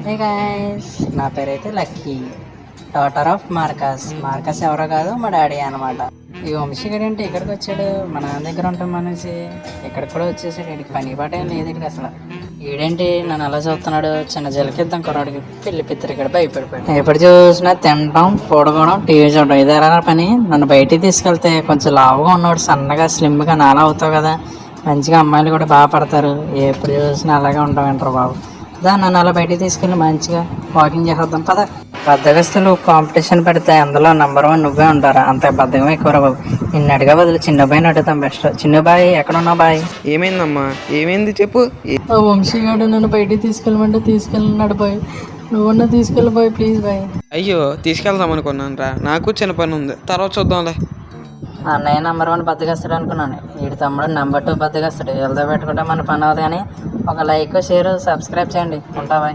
Hey guys, నా పేరైతే lucky, daughter of Marcus. Marcus ఎవరో కాదు, మా డాడీ అనమాట. ఈ వంశీగడ్ అంటే ఇక్కడికి వచ్చాడు, మా నాన్న దగ్గర ఉంటాం అనేసి ఇక్కడికి కూడా వచ్చేసాడు. వీడికి పని పాట ఏం లేదు ఇక్కడికి అసలు. ఈడేంటి నన్ను అలా చూస్తున్నాడు, చిన్న జలకిద్దాం కుర్రాడికి పెళ్లి పిత్తరు ఇక్కడ భయపడిపోయాడు. ఎప్పుడు చూసినా తినడం, పడుకోవడం, టీవీ చూడడం, ఇదే పని. నన్ను బయటికి తీసుకెళ్తే కొంచెం లావుగా ఉన్నాడు, సన్నగా స్లిమ్గా నాలా అవుతావు కదా, మంచిగా అమ్మాయిలు కూడా బాగా పడతారు. ఎప్పుడు చూసినా అలాగే ఉంటామంటారు బాబు. నన్ను అలా బయటికి తీసుకెళ్ళి మంచిగా వాకింగ్ చేసేద్దాం పద. బద్దగస్తులు కాంపిటీషన్ పెడితే అందులో నెంబర్ 1 నువ్వే ఉంటారా? అంత బద్దగం ఎక్కువ బాబు. నిన్ను అడిగా బదులు చిన్న బాయిని అడుగుతాం బెస్ట్. చిన్న బాయ్ ఎక్కడున్నావు బాయ్? ఏమైందమ్మా? ఏమైంది చెప్పు. ఆ వంశీగాడు నన్ను బయటికి తీసుకెళ్ళమంటే తీసుకెళ్ళినాడు బాయ్. నువ్వన్నా తీసుకెళ్ళి బాయ్ ప్లీజ్ బాయ్. అయ్యో, తీసుకెళ్దాం అనుకున్నాను రా, నాకు చిన్న పని ఉంది, తర్వాత చూద్దాంలే. అన్నయ్య నెంబర్ 1 బద్దగస్తాడు అనుకున్నాను, వీడి తమ్ముడు నెంబర్ 2 బద్దగస్తాడు. వెళ్దా పెట్టుకుంటే మన పని అవుతుంది. కానీ ఒక లైక్, షేర్, సబ్స్క్రైబ్ చేయండి. ఉంటా బాయ్.